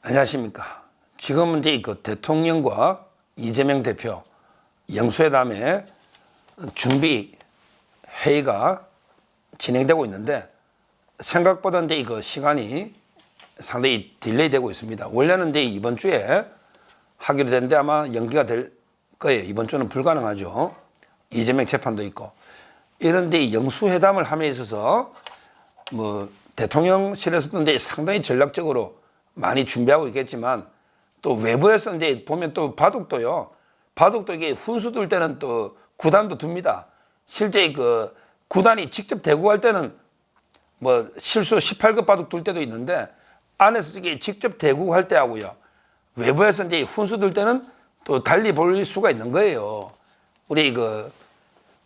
안녕하십니까. 지금 이제 그 대통령과 이재명 대표 영수회담의 준비 회의가 진행되고 있는데 생각보다 이제 그 시간이 상당히 딜레이 되고 있습니다. 원래는 이제 이번 주에 하기로 됐는데 아마 연기가 될 거예요. 이번 주는 불가능하죠. 이재명 재판도 있고. 이런데 영수회담을 함에 있어서 뭐 대통령실에서도 이제 상당히 전략적으로 많이 준비하고 있겠지만 또 외부에서 이제 보면 또 바둑도요. 바둑도 이게 훈수 둘 때는 또 구단도 둡니다. 실제 그 구단이 직접 대구할 때는 뭐 실수 18급 바둑 둘 때도 있는데 안에서 이게 직접 대구할 때 하고요. 외부에서 이제 훈수 둘 때는 또 달리 볼 수가 있는 거예요. 우리 그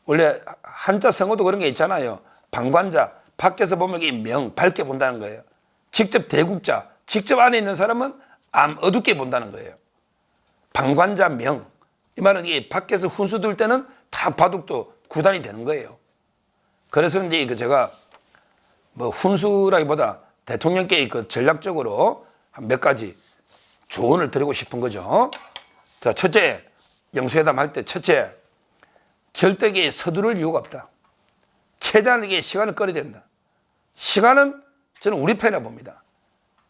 원래 한자 성어도 그런 게 있잖아요. 방관자 밖에서 보면 이게 명 밝게 본다는 거예요. 직접 대국자 직접 안에 있는 사람은 어둡게 본다는 거예요. 방관자 명. 이 말은 이게 밖에서 훈수 둘 때는 다 바둑도 구단이 되는 거예요. 그래서 이제 그 제가 뭐 훈수라기보다 대통령께 그 전략적으로 한 몇 가지 조언을 드리고 싶은 거죠. 자, 첫째, 영수회담 할 때 첫째, 절대 이게 서두를 이유가 없다. 최대한 이게 시간을 끌어야 된다. 시간은 저는 우리 편이라 봅니다.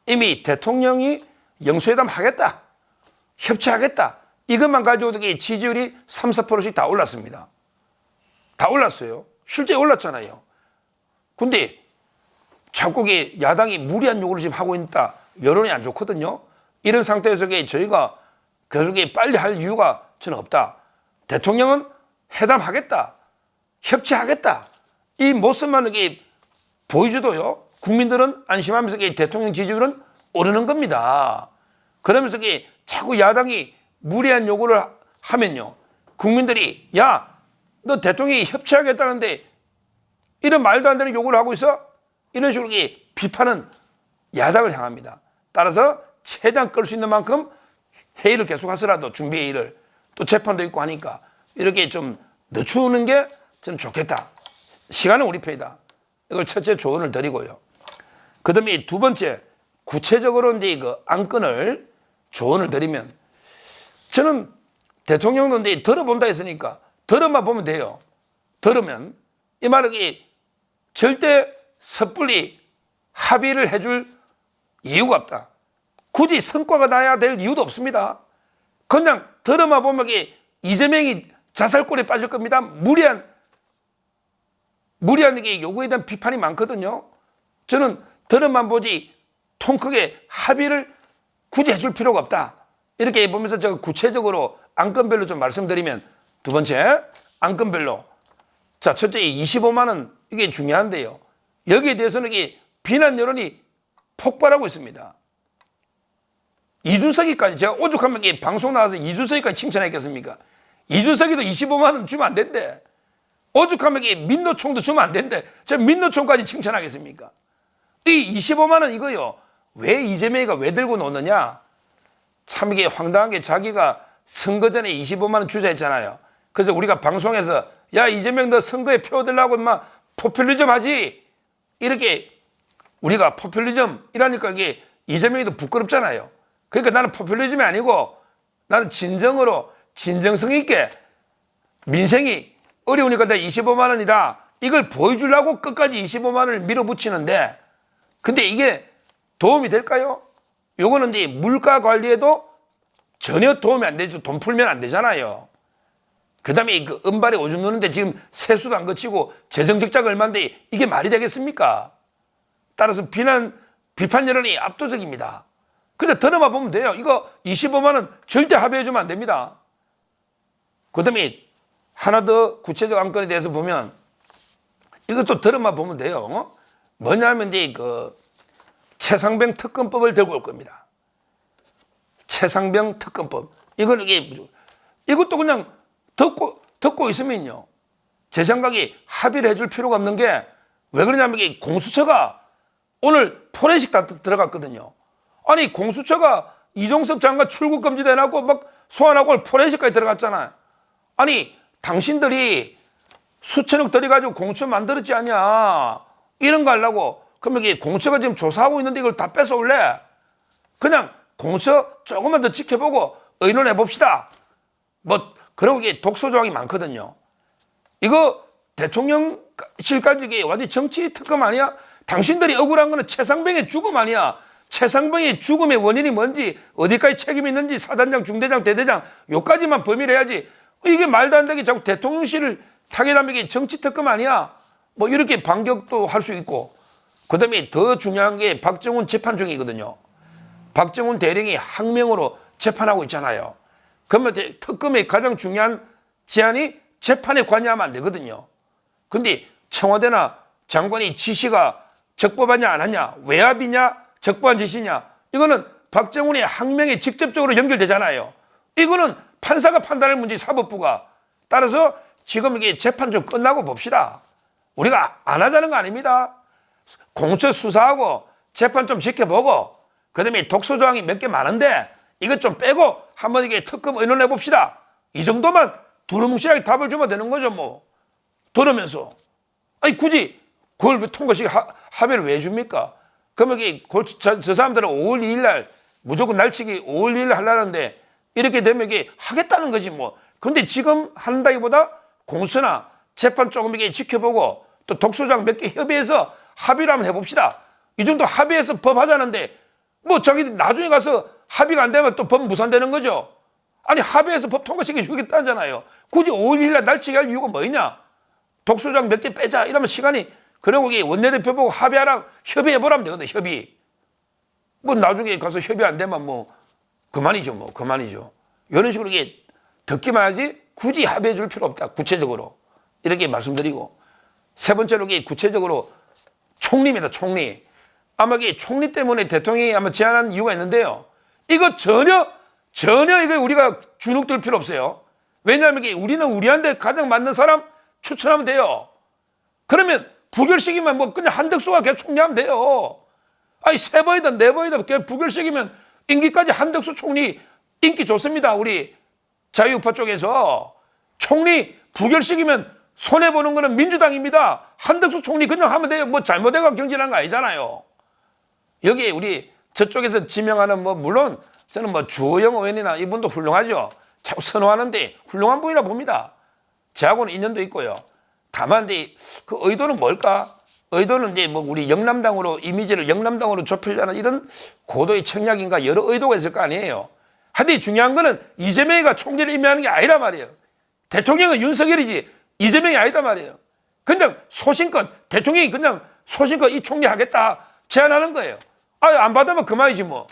이미 대통령이 영수회담 하겠다. 협치하겠다. 이것만 가지고도 지지율이 3, 4%씩 다 올랐습니다. 다 올랐어요. 실제 올랐잖아요. 근데 자꾸 야당이 무리한 요구를 지금 하고 있다. 여론이 안 좋거든요. 이런 상태에서 저희가 계속 빨리 할 이유가 저는 없다. 대통령은 회담하겠다. 협치하겠다. 이 모습만 보여줘도요. 국민들은 안심하면서 대통령 지지율은 오르는 겁니다. 그러면서 자꾸 야당이 무리한 요구를 하면요. 국민들이 야, 너 대통령이 협치하겠다는데 이런 말도 안 되는 요구를 하고 있어? 이런 식으로 비판은 야당을 향합니다. 따라서 최대한 끌 수 있는 만큼 회의를 계속 하더라도 준비 회의를 또 재판도 있고 하니까 이렇게 좀 늦추는 게 저는 좋겠다. 시간은 우리 편이다. 이걸 첫째 조언을 드리고요. 그 다음에 두 번째, 구체적으로 이제 그 안건을 조언을 드리면 저는 대통령도 이제 들어본다 했으니까 들어만 보면 돼요. 들으면 이 말은 절대 섣불리 합의를 해줄 이유가 없다. 굳이 성과가 나야 될 이유도 없습니다. 그냥 들어만 보면 이재명이 자살골에 빠질 겁니다. 무리한 요구에 대한 비판이 많거든요. 저는 들어만 보지 통 크게 합의를 굳이 해줄 필요가 없다. 이렇게 보면서 제가 구체적으로 안건별로 좀 말씀드리면 두 번째, 안건별로. 자, 첫째, 25만 원 이게 중요한데요. 여기에 대해서는 비난 여론이 폭발하고 있습니다. 이준석이까지 제가 오죽하면 방송 나와서 이준석이까지 칭찬했겠습니까? 이준석이도 25만 원 주면 안 된대. 오죽하면 민노총도 주면 안 된대. 제가 민노총까지 칭찬하겠습니까? 이 25만 원 이거요. 왜 이재명이가 왜 들고 노느냐? 참 이게 황당한 게 자기가 선거 전에 25만 원 주자 했잖아요. 그래서 우리가 방송에서 야, 이재명 너 선거에 표 들라고 인마 포퓰리즘 하지. 이렇게 우리가 포퓰리즘 이라니까 이재명이도 부끄럽잖아요. 그러니까 나는 포퓰리즘이 아니고 나는 진정으로 진정성 있게 민생이 어려우니까 내가 25만 원이다. 이걸 보여주려고 끝까지 25만 원을 밀어붙이는데 근데 이게 도움이 될까요? 요거는 이제 물가 관리에도 전혀 도움이 안 되죠. 돈 풀면 안 되잖아요. 그 다음에 그 은발에 오줌 누는데 지금 세수도 안 거치고 재정적자가 얼마인데 이게 말이 되겠습니까? 따라서 비판 여론이 압도적입니다. 근데 들어만 보면 돼요. 이거 25만 원 절대 합의해주면 안 됩니다. 그 다음에 하나 더 구체적 안건에 대해서 보면 이것도 들어만 보면 돼요. 뭐냐면 이제 그 최상병 특검법을 들고 올 겁니다. 최상병 특검법. 이것도 그냥 듣고 있으면요. 제 생각에 합의를 해줄 필요가 없는 게 왜 그러냐면 공수처가 오늘 포렌식 다 들어갔거든요. 아니 공수처가 이종섭 장관 출국 금지돼 놨고 막 소환하고 포렌식까지 들어갔잖아요. 아니 당신들이 수천억 들여가지고 공수처 만들었지 않냐. 이런 거 하려고 그러면 공수처가 지금 조사하고 있는데 이걸 다 뺏어올래? 그냥 공서 조금만 더 지켜보고 의논해 봅시다. 뭐 그런 게 독소 조항이 많거든요. 이거 대통령실까지 이게 완전 정치 특검 아니야? 당신들이 억울한 거는 최상병의 죽음 아니야? 최상병의 죽음의 원인이 뭔지, 어디까지 책임이 있는지, 사단장, 중대장, 대대장 요까지만 범위를 해야지. 이게 말도 안 되게 자꾸 대통령실을 타겟하면 이게 정치 특검 아니야? 뭐 이렇게 반격도 할 수 있고. 그다음에 더 중요한 게 박정훈 재판 중이거든요. 박정훈 대령이 항명으로 재판하고 있잖아요. 그러면 특검의 가장 중요한 제안이 재판에 관여하면 안 되거든요. 근데 청와대나 장관이 지시가 적법하냐 안 하냐, 외압이냐 적법한 지시냐, 이거는 박정훈의 항명에 직접적으로 연결되잖아요. 이거는 판사가 판단할 문제, 사법부가. 따라서 지금 이게 재판 좀 끝나고 봅시다. 우리가 안 하자는 거 아닙니다. 공처 수사하고 재판 좀 지켜보고, 그 다음에 독소 조항이 몇 개 많은데 이것 좀 빼고 한번 이게 특검 의논해 봅시다. 이 정도만 두루뭉실하게 답을 주면 되는 거죠, 뭐. 들으면서. 아니, 굳이 그걸 통과식 합의를 왜 줍니까? 그러면 이게 저 사람들은 5월 2일 날 무조건 날치기 5월 2일 하려는데 이렇게 되면 이게 하겠다는 거지, 뭐. 근데 지금 한다기보다 공수나 재판 조금 이게 지켜보고 또 독소장 몇 개 협의해서 합의를 한번 해봅시다. 이 정도 합의해서 법 하자는데 뭐 자기들 나중에 가서 합의가 안 되면 또 법 무산되는 거죠. 아니, 합의해서 법 통과시켜 주겠다잖아요. 굳이 5월 1일 날 날치기 할 이유가 뭐 있냐? 독소장 몇 개 빼자 이러면 시간이, 그리고 이게 원내대표 보고 합의하라, 협의해보라면 되거든. 협의. 뭐 나중에 가서 협의 안 되면 뭐 그만이죠, 뭐 그만이죠. 이런 식으로 이게 듣기만 하지 굳이 합의해 줄 필요 없다. 구체적으로 이렇게 말씀드리고, 세 번째로 이게 구체적으로 총리입니다. 총리. 아마 이게 총리 때문에 대통령이 아마 제안한 이유가 있는데요. 이거 전혀 이거 우리가 주눅들 필요 없어요. 왜냐하면 이게 우리는 우리한테 가장 맞는 사람 추천하면 돼요. 그러면 부결시키면 뭐 그냥 한덕수가 계속 총리하면 돼요. 아니, 세 번이든 네 번이든 부결시키면 임기까지 한덕수 총리 인기 좋습니다. 우리 자유우파 쪽에서. 총리 부결시키면 손해보는 거는 민주당입니다. 한덕수 총리 그냥 하면 돼요. 뭐 잘못해가 경질한 거 아니잖아요. 여기 우리 저쪽에서 지명하는 뭐 물론 저는 뭐 주호영 의원이나 이분도 훌륭하죠. 자꾸 선호하는데 훌륭한 분이라 봅니다. 저하고는 인연도 있고요. 다만 그 의도는 뭘까? 의도는 이제 뭐 우리 영남당으로 이미지를 영남당으로 좁히려는 이런 고도의 청약인가 여러 의도가 있을 거 아니에요. 하여튼 중요한 거는 이재명이가 총리를 임명하는 게 아니라 말이에요. 대통령은 윤석열이지 이재명이 아니다 말이에요. 그냥 소신껏 대통령이 그냥 소신껏 이 총리 하겠다 제안하는 거예요. 안 받으면 그만이지 뭐.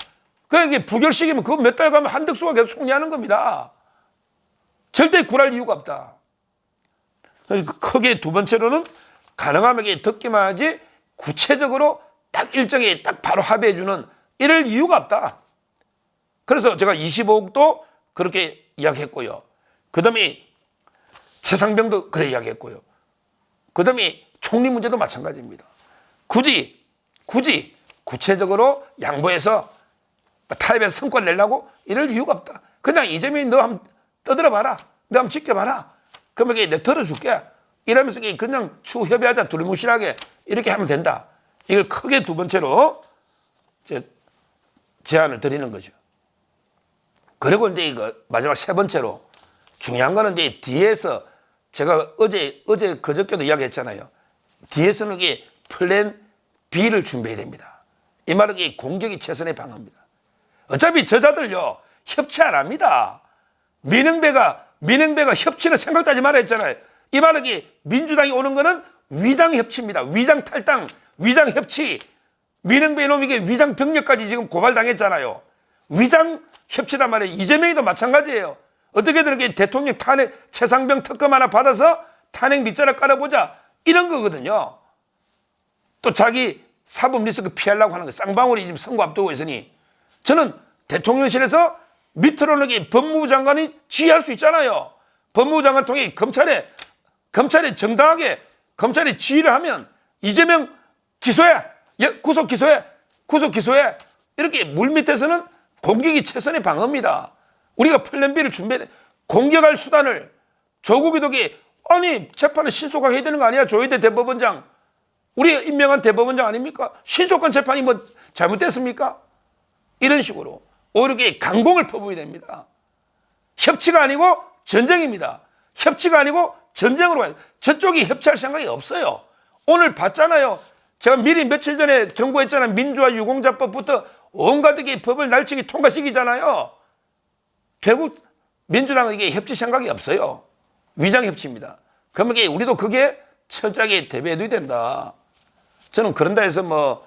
그게 부결시키면 그거 몇 달 가면 한덕수가 계속 총리하는 겁니다. 절대 굴할 이유가 없다. 크게 두 번째로는 가능하면 듣기만 하지 구체적으로 딱 일정에 딱 바로 합의해주는 이럴 이유가 없다. 그래서 제가 25억도 그렇게 이야기했고요. 그 다음에 최상병도 그래 이야기했고요. 그 다음에 총리 문제도 마찬가지입니다. 굳이 구체적으로 양보해서 타협해서 성과 내려고 이럴 이유가 없다. 그냥 이재명이 너 한번 떠들어봐라. 너 한번 지켜봐라. 그러면 이게 내가 들어줄게. 이러면서 그냥 추후 협의하자. 두루뭉실하게 이렇게 하면 된다. 이걸 크게 두 번째로 제안을 드리는 거죠. 그리고 이제 이거 마지막 세 번째로 중요한 거는 이제 뒤에서 제가 어제 그저께도 이야기했잖아요. 뒤에서는 이게 플랜 B를 준비해야 됩니다. 이 말은 이게 공격이 최선의 방어입니다. 어차피 저자들요 협치 안 합니다. 민흥배가 협치는 생각도 하지 말아 했잖아요. 이 말은 이게 민주당이 오는 거는 위장 협치입니다. 위장 탈당, 위장 협치. 민흥배 이놈 이게 위장 병력까지 지금 고발당했잖아요. 위장 협치란 말이에요. 이재명이도 마찬가지예요. 어떻게든 이렇게 대통령 탄핵 최상병 특검 하나 받아서 탄핵 밑자락 깔아보자 이런 거거든요. 또 자기 사법 리스크 피하려고 하는 거 쌍방울이 지금 선거 앞두고 있으니 저는 대통령실에서 밑으로는 법무부 장관이 지휘할 수 있잖아요. 법무부 장관 통해 검찰에 정당하게 검찰이 지휘를 하면 이재명 기소해, 구속 기소해 이렇게 물밑에서는 공격이 최선의 방어입니다. 우리가 플랜 B를 준비해 공격할 수단을 조국이 아니 재판을 신속하게 해야 되는 거 아니야? 조희대 대법원장 우리가 임명한 대법원장 아닙니까? 신속한 재판이 뭐 잘못됐습니까? 이런 식으로 오히려 이게 강공을 퍼부어야 됩니다. 협치가 아니고 전쟁입니다. 협치가 아니고 전쟁으로 가요. 저쪽이 협치할 생각이 없어요. 오늘 봤잖아요. 제가 미리 며칠 전에 경고했잖아요. 민주화 유공자법부터 온갖 게 법을 날치기 통과시키잖아요. 결국 민주당은 이게 협치 생각이 없어요. 위장협치입니다. 그러면 우리도 그게 철저하게 대비해둬야 된다. 저는 그런다 해서 뭐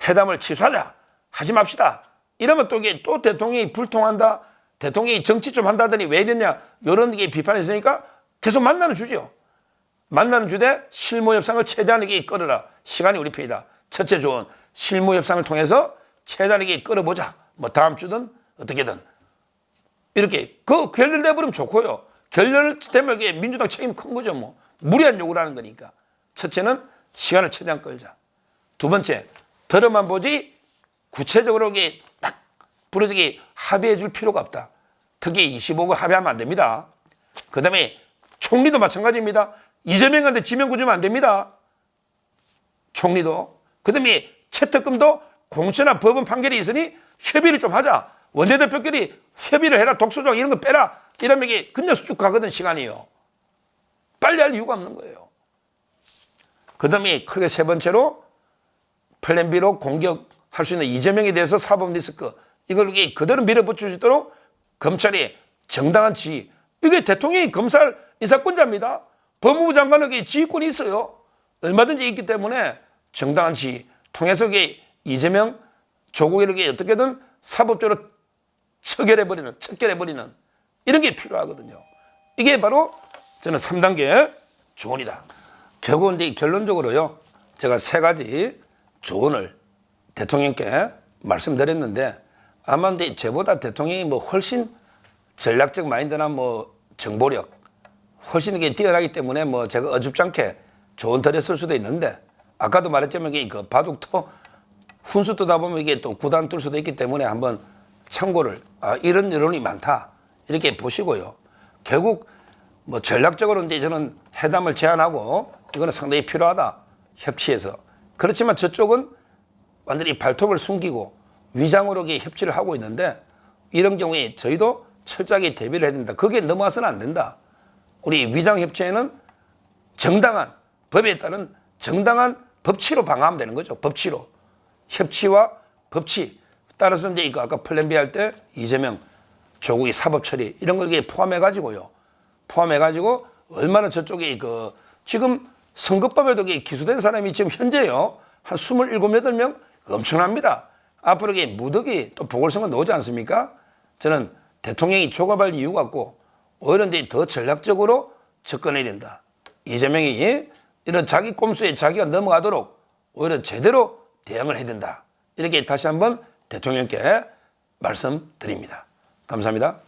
회담을 취소하자, 하지 맙시다. 이러면 또 이게 또 대통령이 불통한다, 대통령이 정치 좀 한다더니 왜 이랬냐, 이런 게 비판이 있으니까 계속 만나는 주죠. 만나는 주되 실무협상을 최대한 이게 끌어라. 시간이 우리 편이다. 첫째 조언, 실무협상을 통해서 최대한 이게 끌어보자. 뭐 다음 주든 어떻게든. 이렇게 그 결렬돼버리면 좋고요. 결렬되면 이게 민주당 책임 큰 거죠. 뭐 무리한 요구를 하는 거니까. 첫째는 시간을 최대한 끌자. 두 번째, 들어만 보지 구체적으로 이게 딱 부러지게 합의해 줄 필요가 없다. 특히 25구 합의하면 안 됩니다. 그 다음에 총리도 마찬가지입니다. 이재명한테 지명구 주면 안 됩니다. 총리도. 그 다음에 채택금도 공천한 법원 판결이 있으니 협의를 좀 하자. 원내대표끼리 협의를 해라. 독소조항 이런 거 빼라. 이러면 이게 끝내서 쭉 가거든, 시간이요. 빨리 할 이유가 없는 거예요. 그 다음에 크게 세 번째로 플랜 B로 공격할 수 있는 이재명에 대해서 사법 리스크. 이걸 그대로 밀어붙일 수 있도록 검찰이 정당한 지휘. 이게 대통령이 검찰 인사권자입니다. 법무부 장관에게 지휘권이 있어요. 얼마든지 있기 때문에 정당한 지휘 통해서 이재명, 조국 이렇게 어떻게든 사법적으로 척결해버리는 이런 게 필요하거든요. 이게 바로 저는 3단계 조언이다. 결국은 이제 결론적으로요, 제가 세 가지 조언을 대통령께 말씀드렸는데 아마 근데 저보다 대통령이 뭐 훨씬 전략적 마인드나 뭐 정보력 훨씬 이게 뛰어나기 때문에 뭐 제가 어줍잖게 조언 드렸을 수도 있는데 아까도 말했지만 이게 그 바둑도 훈수 뜨다 보면 이게 또 구단 뜰 수도 있기 때문에 한번 참고를 이런 여론이 많다 이렇게 보시고요. 결국 뭐 전략적으로 이제 저는 회담을 제안하고 이거는 상당히 필요하다 협치해서. 그렇지만 저쪽은 완전히 발톱을 숨기고 위장으로 협치를 하고 있는데 이런 경우에 저희도 철저하게 대비를 해야 된다. 그게 넘어와서는 안 된다. 우리 위장협치에는 정당한 법에 따른 정당한 법치로 방어하면 되는 거죠. 법치로. 협치와 법치. 따라서 이제 이거 아까 플랜 B 할 때 이재명, 조국의 사법 처리 이런 걸 포함해가지고요. 포함해가지고 얼마나 저쪽에 지금 선거법에도 기소된 사람이 지금 현재요. 한 27, 8명 엄청납니다. 앞으로 무더기 또 보궐선거 나오지 않습니까? 저는 대통령이 조급할 이유가 없고 오히려 이제 더 전략적으로 접근해야 된다. 이재명이 이런 자기 꼼수에 자기가 넘어가도록 오히려 제대로 대응을 해야 된다. 이렇게 다시 한번 대통령께 말씀드립니다. 감사합니다.